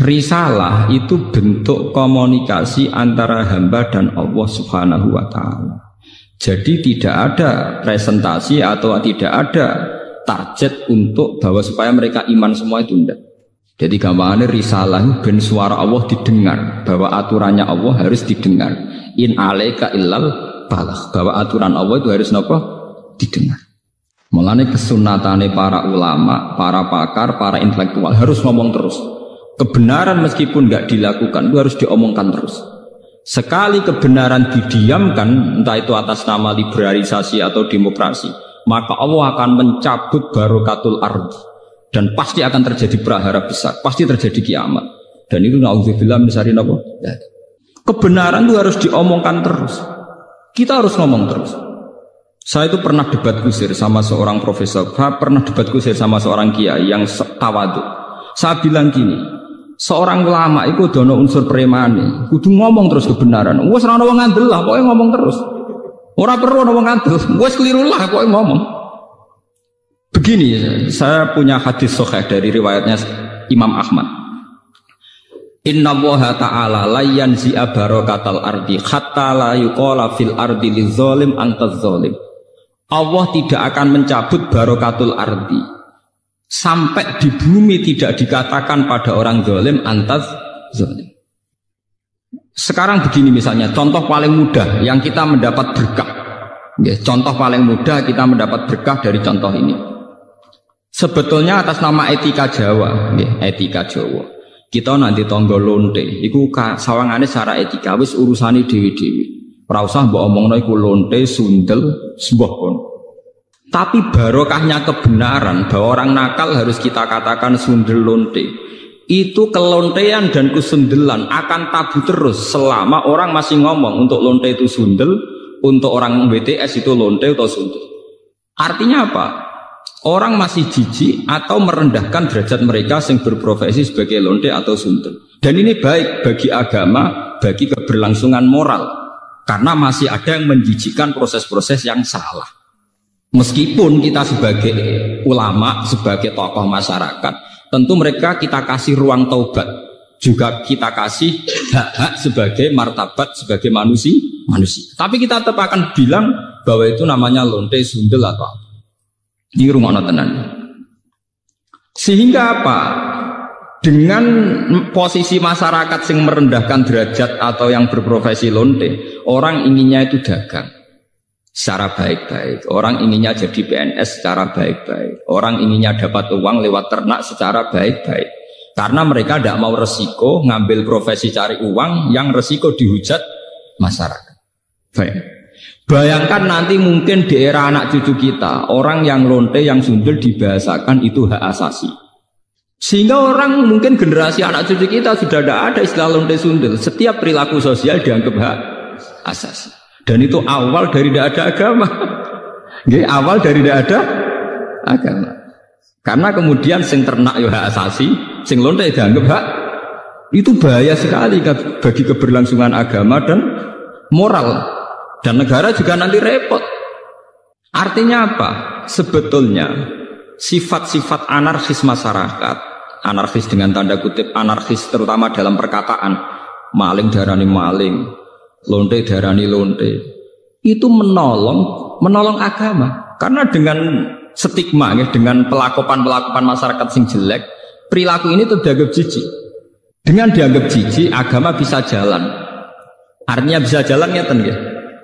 Risalah itu bentuk komunikasi antara hamba dan Allah Subhanahu wa ta'ala. Jadi tidak ada presentasi atau tidak ada target untuk bahwa supaya mereka iman semua itu tidak. Jadi gambarannya risalah ben suara Allah didengar, bahwa aturannya Allah harus didengar. In alaika illal balagh, bahwa aturan Allah itu harus apa? Didengar. Mulane kesunatane para ulama, para pakar, para intelektual harus ngomong terus. Kebenaran meskipun nggak dilakukan itu harus diomongkan terus. Sekali kebenaran didiamkan, entah itu atas nama liberalisasi atau demokrasi, maka Allah akan mencabut barokatul ardi, dan pasti akan terjadi prahara besar, pasti terjadi kiamat. Dan itu na'udzubillah min syarri apa? Kebenaran itu harus diomongkan terus. Kita harus ngomong terus. Saya itu pernah debat kusir sama seorang profesor, pernah debat kusir sama seorang kiai yang tawadhu. Saya bilang gini, seorang ulama itu dono unsur premane, kudu ngomong terus kebenaran. Wes ora ono wong ngandel lah, pokoke ngomong terus. Ora perlu ono wong ngandel, wes keliru lah pokoke ngomong. Begini, saya punya hadis sahih dari riwayatnya Imam Ahmad. Inna Allaha ta'ala la yanzi'a barakatal ardi hatta la yuqala fil ardi lizalim antaz zalim. Allah tidak akan mencabut barokatul ardi sampai di bumi tidak dikatakan pada orang zalim antaz zalim. Sekarang begini misalnya, contoh paling mudah yang kita mendapat berkah. Contoh paling mudah kita mendapat berkah dari contoh ini. Sebetulnya atas nama etika Jawa, etika Jawa. Kita nanti tonggo lonte, iku sawangane secara etika wis urusane dewi-dewi. Ora usah mbok omongno iku lonte, sundel, sembah kon. Tapi barokahnya kebenaran bahwa orang nakal harus kita katakan sundel lonte. Itu kelontean dan kesundelan akan tabu terus selama orang masih ngomong untuk lonte itu sundel, untuk orang BTS itu lonte atau sundel. Artinya apa? Orang masih jijik atau merendahkan derajat mereka yang berprofesi sebagai lonte atau sundel. Dan ini baik bagi agama, bagi keberlangsungan moral. Karena masih ada yang menjijikkan proses-proses yang salah. Meskipun kita sebagai ulama, sebagai tokoh masyarakat, tentu mereka kita kasih ruang taubat. Juga kita kasih hak-hak sebagai martabat, sebagai manusia. Tapi kita tetap akan bilang bahwa itu namanya lonte, sundel atau apa. Ini rumah tenan. Sehingga apa? Dengan posisi masyarakat yang merendahkan derajat atau yang berprofesi lonte, orang inginnya itu dagang secara baik-baik. Orang inginnya jadi PNS secara baik-baik. Orang inginnya dapat uang lewat ternak secara baik-baik. Karena mereka tidak mau resiko ngambil profesi cari uang yang resiko dihujat masyarakat. Baik. Bayangkan nanti mungkin di era anak cucu kita, orang yang lonte, yang sundel dibahasakan itu hak asasi. Sehingga orang mungkin generasi anak cucu kita sudah tidak ada istilah lonte sundel. Setiap perilaku sosial dianggap hak asasi. Dan itu awal dari tidak ada agama. Awal dari tidak ada agama. Karena kemudian sing ternak ya hak asasi, sing lonte dianggap hak. Itu bahaya sekali bagi keberlangsungan agama dan moral. Dan negara juga nanti repot. Artinya apa? Sebetulnya sifat-sifat anarkis masyarakat, anarkis dengan tanda kutip, anarkis terutama dalam perkataan, maling darani maling, lonte darani lonte, itu menolong agama. Karena dengan stigma, dengan pelakuan masyarakat sing jelek, perilaku ini terdianggap jijik. Dengan dianggap jijik, agama bisa jalan. Artinya bisa jalan ya ten ya.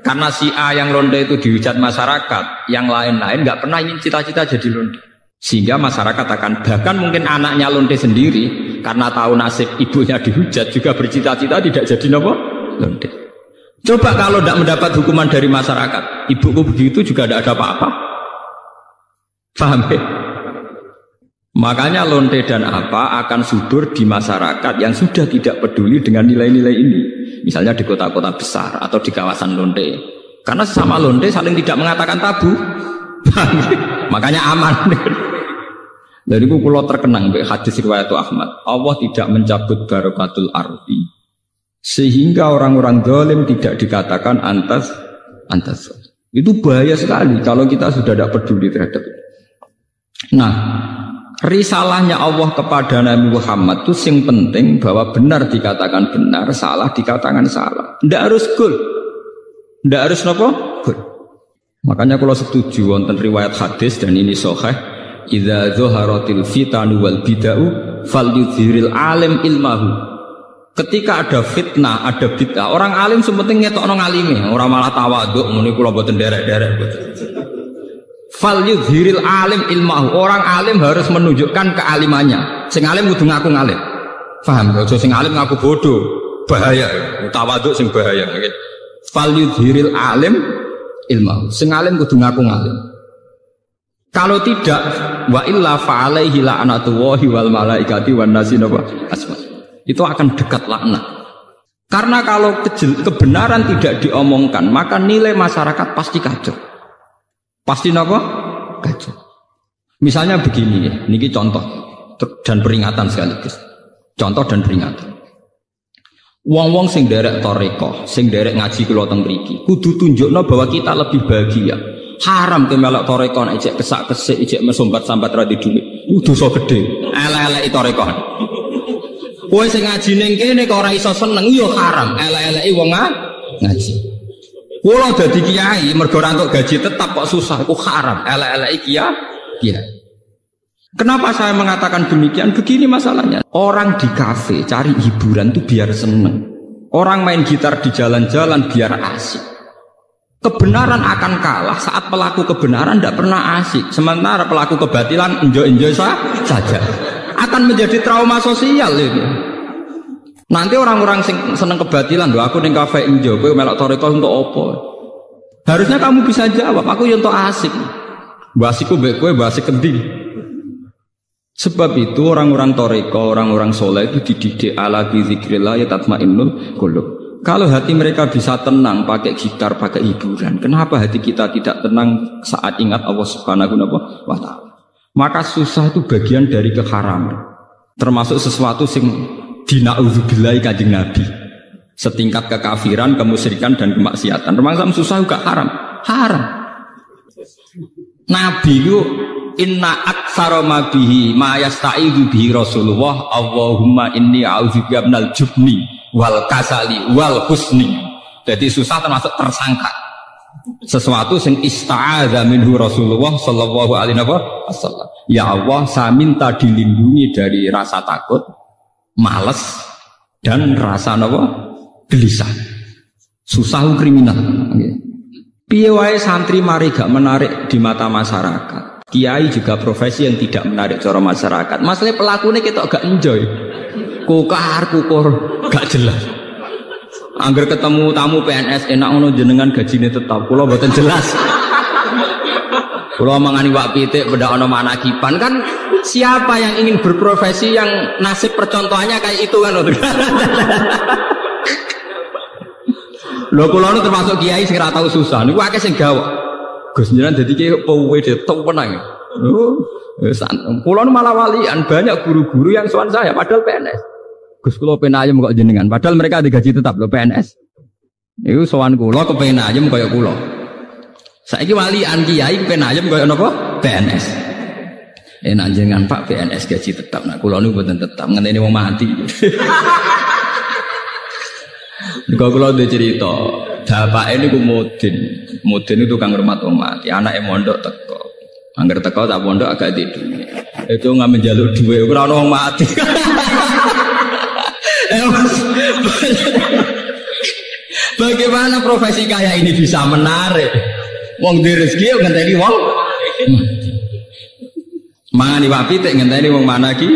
Karena si A yang lonte itu dihujat masyarakat, yang lain-lain nggak pernah ingin cita-cita jadi lonte. Sehingga masyarakat akan, bahkan mungkin anaknya lonte sendiri, karena tahu nasib ibunya dihujat, juga bercita-cita tidak jadi lonte. Coba kalau tidak mendapat hukuman dari masyarakat, ibuku begitu juga tidak ada apa-apa. Paham ya? Makanya lonte dan apa akan subur di masyarakat yang sudah tidak peduli dengan nilai-nilai ini. Misalnya di kota-kota besar atau di kawasan lonte. Karena sesama lonte saling tidak mengatakan tabu. Makanya aman. Dari itu kalau terkenang hadis riwayat Ahmad, Allah tidak mencabut barokatul ardi sehingga orang-orang zalim tidak dikatakan antas. Itu bahaya sekali kalau kita sudah tidak peduli terhadap itu. Nah, risalahnya Allah kepada Nabi Muhammad itu sing penting bahwa benar dikatakan benar, salah dikatakan salah. Tidak harus gol, tidak harus apa? Gol. Makanya kalau setuju wonten riwayat hadis dan ini sahih, idza zaharatil fitanu wal bid'ah falyudhiril alim ilmahu. Ketika ada fitnah, ada bid'ah, orang alim sepenting ngetokno ngalime, ora malah tawaduk muni kula mboten derek-derek. Falyudhiril alim ilmahu. Orang alim harus menunjukkan kealimannya. Sing alim kudu ngaku ngalim. Paham? Aja sing alim ngaku bodoh. Bahaya. Tawaduk sing bahaya. Falyudhiril alim ilmahu. Sing alim kudu ngaku ngalim. Kalau tidak, wa illa fa'alaihi la'natullahi wal malaikati wan nasi asma. Itu akan dekat laknat. Karena kalau kebenaran tidak diomongkan, maka nilai masyarakat pasti kacau. Pasti apa? Kacau. Misalnya begini ya, ini contoh dan peringatan sekaligus. Contoh dan peringatan. Wong-wong sing derek toreko, sing derek ngaji kula teng mriki, kudu tunjukno bahwa kita lebih bahagia. Haram ke melok toreko nek ijek kesak-kesik, ijek mesombat-sambat ra di dhuwit. Dosa gedhe. Elek-eleki toreko. Kowe sing ngaji ning kene kok ora iso seneng ya haram. Elek-eleki wong ngaji. Kula dadi kiai mergo ora entuk gaji tetap kok susah, iku haram. Elek-eleki kiai. Kenapa saya mengatakan demikian? Begini masalahnya. Orang di kafe cari hiburan itu biar seneng. Orang main gitar di jalan-jalan biar asik. Kebenaran akan kalah saat pelaku kebenaran tidak pernah asik. Sementara pelaku kebatilan enjoy-enjoy saja. Akan menjadi trauma sosial ini. Nanti orang-orang seneng kebatilan, doa aku ning kafe enjoy, kowe melok toreko untuk apa? Harusnya kamu bisa jawab, aku yo untuk asik. Basiku mbek kowe basik kendi. Sebab itu orang-orang toreko, orang-orang soleh itu dididik ala bi zikrillah tatmainnul qulub. Kalau hati mereka bisa tenang pakai gitar, pakai hiburan, kenapa hati kita tidak tenang saat ingat Allah Subhanahu wa ta'ala? Maka susah itu bagian dari keharaman. Termasuk sesuatu sing dina'udzubillahi kanjeng Nabi. Setingkat kekafiran, kemusyrikan dan kemaksiatan. Termasuk susah juga haram. Haram. Nabi itu inna aktsara ma bihi ma yasta'idzu bihi Rasulullah Allahumma inni a'udzubika minal jubni wal kasali wal husni. Jadi susah termasuk tersangka. Sesuatu yang ista'adza minhu Rasulullah sallallahu alaihi wasallam. Ya Allah, saya minta dilindungi dari rasa takut, malas dan rasa gelisah. Susah kriminal. Piye wae santri mari gak menarik di mata masyarakat. Kiai juga profesi yang tidak menarik cara masyarakat. Masalah pelakunya kita gak enjoy. Kukur gak jelas. Angger ketemu tamu PNS enak ngono jenengan gajine tetap. Kula mboten jelas. Kula mangani wak pitik beda ana manakipan kan siapa yang ingin berprofesi yang nasib percontohannya kayak itu kan. Lho kula nu termasuk kiai sing ora tau susah. Niku akeh sing gawok. Gus jenengan dadi kiai kowe detok penang. Wis kula nu malah walian banyak guru-guru yang sowan saya padahal PNS. Gus kula pengen ayem kok jenengan. Padahal mereka digaji tetap loh PNS. Iku sowan kula kepengen ayem kaya kula. Saiki walian kiai pengen ayem kaya napa? PNS. Enak jenengan Pak PNS gaji tetap. Nah kula niku mboten tetap ngenteni wong mati. Niku kula ndek cerita, bapake niku mudin. Mudin itu tukang rumah wong mati. Anake mondok teko. Angger teko tak pondok agak di duit. Itu nggak menjaluk duit ora ono wong mati. Bagaimana profesi kayak ini bisa menarik? Wong di rezeki ngenteni wong mangani wapi tek ngenteni wong manaki.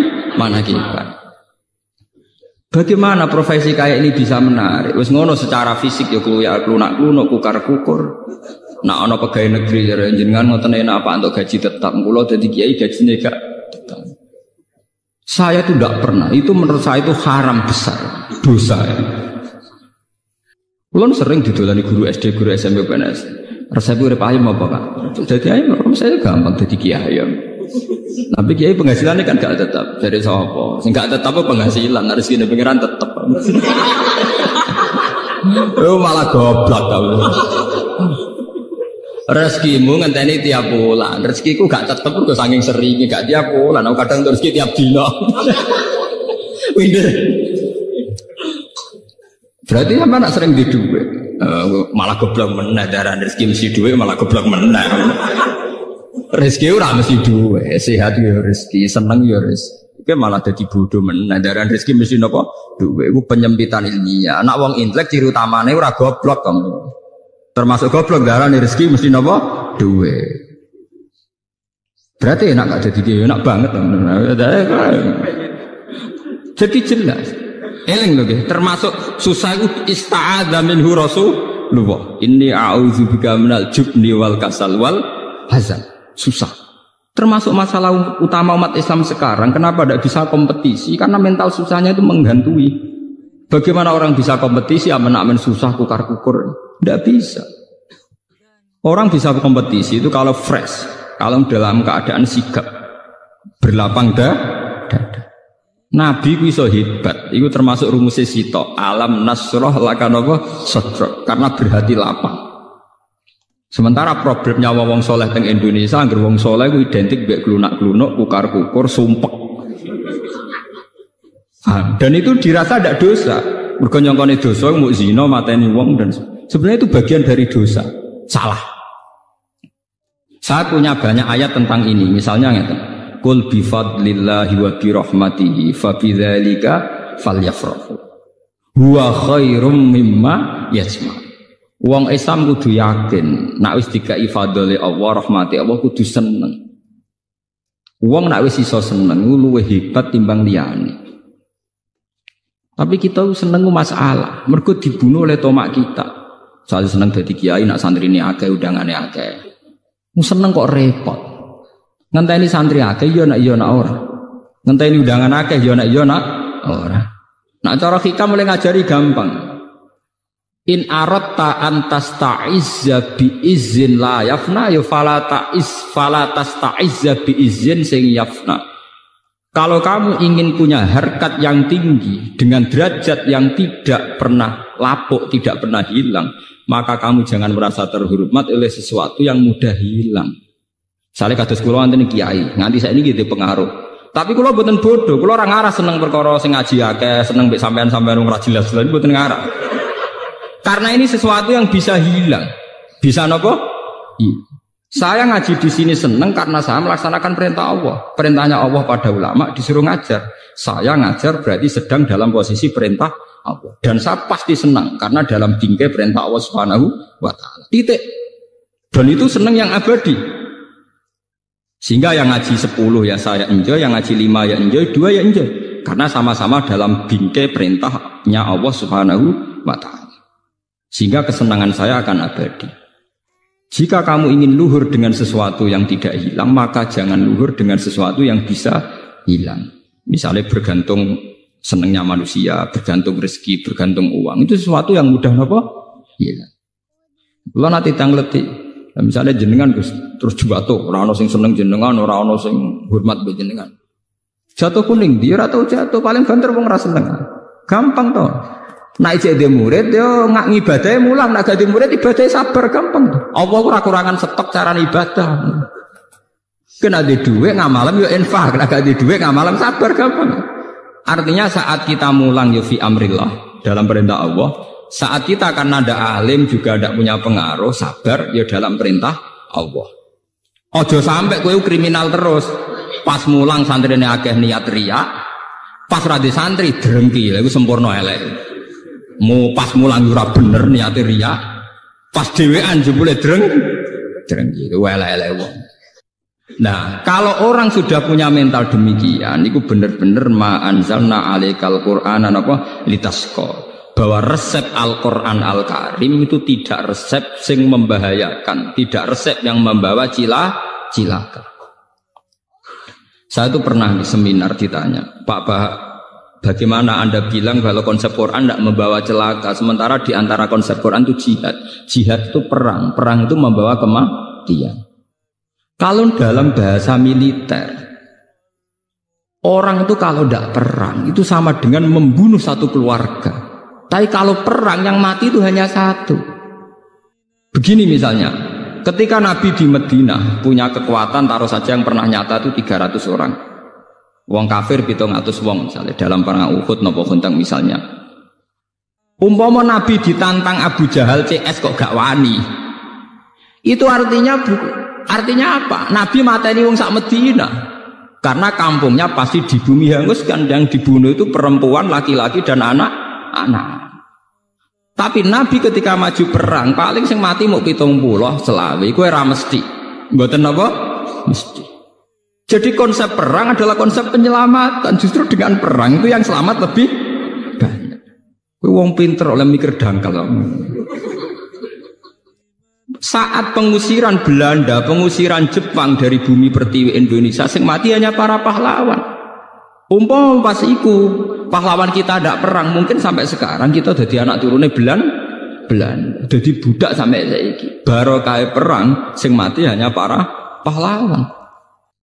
Bagaimana profesi kayak ini bisa menarik? Wis ngono secara fisik ya klunak-klunuk kukar-kukur. Nak ana pegawai negeri jenengan ngoten enak apa untuk gaji tetap. Kula dadi kiai gajine gak tetap. Saya itu tidak pernah. Itu menurut saya itu haram besar, dosa. Ya. Kulon sering didolani guru SD, guru SMP, PNS. Resep urip ayam apa Pak? Jadi ayam, saya gampang jadi kiai ayam. Tapi kiai penghasilannya kan gak tetap. Dari sapa? Sing gak tetap penghasilan, harus gini pengiran tetap. Oh malah goblok tau. Rezekimu ngenteni tiap bulan. Rezekiku gak tetep kok saking sering gak tiap bulan. Aku kadang rezeki tiap dino. Winter. Berarti sampe nak sering di duit. Malah goblok meneh darah rezeki mesti duit malah goblok meneh. Rezeki ora mesti duit, sehat ya rezeki, seneng ya rezeki. Oke malah jadi bodoh meneh darah rezeki mesti napa? Duit. Iku penyempitan ilmiah. Nak wong intelek ciri utamane ora goblok kamu. Termasuk goblok darah rezeki mesti napa? Duit. Berarti enak gak jadi dia enak banget. Jadi jelas. Eling lho nggih, termasuk susah iku ista'adza minhu Rasulullah. Inni a'udzubika minal jubni wal kasal wal hazan. Susah. Termasuk masalah utama umat Islam sekarang, kenapa tidak bisa kompetisi? Karena mental susahnya itu menghantui. Bagaimana orang bisa kompetisi, aman-aman susah, kukar-kukur? Tidak bisa. Orang bisa kompetisi itu kalau fresh, kalau dalam keadaan sigap, berlapang dada. Nabi ku iso hebat, itu termasuk rumusnya Sito. Alam nasroh lakanapa sadra, karena berhati lapang. Sementara problemnya wong soleh teng Indonesia, angger wong soleh ku identik mbek klunak-klunuk, kukar-kukur, sumpek. Dan itu dirasa tidak dosa. Mergo nyongkone dosa mbok zina mateni wong dan sebenarnya itu bagian dari dosa. Salah. Saya punya banyak ayat tentang ini, misalnya ngeten. Qul bi fadlillahi wa bi rahmatihi fa bidzalika falyafrahu. Huwa khairum mimma yajma. Wong Islam kudu yakin nek wis dikai fadhole Allah rahmati Allah kudu seneng. Wong nek wis iso seneng luwih hebat timbang liyane. Tapi kita seneng masalah, mergo dibunuh oleh tomak kita. Saya seneng dadi kiai nak santrine akeh undangane akeh. Seneng kok repot. Ngenteni santri akeh ya nak ora. Ngenteni undangan akeh ya nak ora. Nak cara hikam mulai ngajari gampang. In aratta antasta'izza bi izin la yafna ya fala tasta'izza bi izin sing yafna. Kalau kamu ingin punya harkat yang tinggi dengan derajat yang tidak pernah lapuk, tidak pernah hilang, maka kamu jangan merasa terhormat oleh sesuatu yang mudah hilang. Misalnya kados kula wonten kiai, nganti saiki nggih pengaruh. Tapi kula mboten bodoh, kula ora ngarah seneng perkara sing ngaji akeh, seneng mbek sampean-sampean ora jelas-jelas mboten ngarah. Karena ini sesuatu yang bisa hilang. Bisa napa? Iya. Saya ngaji di sini seneng karena saya melaksanakan perintah Allah. Perintahnya Allah pada ulama disuruh ngajar. Saya ngajar berarti sedang dalam posisi perintah Allah. Dan saya pasti senang karena dalam bingkai perintah Allah Subhanahu wa taala. Titik. Dan itu senang yang abadi. Sehingga yang ngaji 10 ya saya enjoy, yang ngaji 5 ya enjoy, 2 ya enjoy. Karena sama-sama dalam bingkai perintahnya Allah Subhanahu wa ta'ala. Sehingga kesenangan saya akan abadi. Jika kamu ingin luhur dengan sesuatu yang tidak hilang, maka jangan luhur dengan sesuatu yang bisa hilang. Misalnya bergantung senangnya manusia, bergantung rezeki, bergantung uang. Itu sesuatu yang mudah apa? Hilang. Lo nanti tangleti. Nah, misalnya jenengan terus jatuh, orang sing seneng jenengan, orang sing hormat be jenengan. Jatuh kuning, dia atau jatuh paling banter wong ra seneng. Gampang toh. Nek jadi murid yo ngak ngibadahe mulang, nek gak murid ibadah sabar gampang toh. Allah ora kurangan stok cara ibadah. Kena di dhuwit ngamalem yo infak, nek gak di dhuwit ngamalem sabar gampang. Artinya saat kita mulang yo fi amrillah dalam perintah Allah. Saat kita karena ada alim juga tidak punya pengaruh, sabar ya dalam perintah Allah. Ojo sampai kowe kriminal terus. Pas mulang santrine akeh niat riak, pas radi santri drengki, lha iku sempurna elek. Mu pas mulang ora bener niat riak, pas dhewean jebule drengki, elek-elek wong. Nah, kalau orang sudah punya mental demikian, itu benar-benar ma anzalna alaikal qur'ana napa litasqa. Bahwa resep Al-Quran Al-Karim itu tidak resep yang membahayakan, tidak resep yang membawa cilaka. Saya itu pernah di seminar ditanya, Pak Bah, bagaimana Anda bilang kalau konsep Quran tidak membawa celaka, sementara di antara konsep Quran itu jihad. Jihad itu perang, perang itu membawa kematian. Kalau dalam bahasa militer, orang itu kalau tidak perang itu sama dengan membunuh satu keluarga. Tapi kalau perang yang mati itu hanya satu. Begini misalnya, Ketika Nabi di Madinah punya kekuatan, taruh saja yang pernah nyata itu 300 orang. Wong kafir 700 wong misalnya dalam perang Uhud nopo Huntang misalnya. Umpama Nabi ditantang Abu Jahal CS kok gak wani. Itu artinya apa? Nabi mateni wong sak Madinah. Karena kampungnya pasti di bumi hanguskan, yang dibunuh itu perempuan, laki-laki dan anak-anak. Tapi Nabi ketika maju perang paling sing mati mau 70 selawe, kowe ora mesti. Mboten apa? Mesti. Jadi konsep perang adalah konsep penyelamatan. Justru dengan perang itu yang selamat lebih banyak. Kowe wong pinter oleh mikir dangkal. Saat pengusiran Belanda, pengusiran Jepang dari bumi pertiwi Indonesia, sing mati hanya para pahlawan. Umpama pas iku pahlawan kita tidak perang, mungkin sampai sekarang kita jadi anak turunnya Belanda, jadi budak sampai saiki. Barokah perang, sing mati hanya para pahlawan.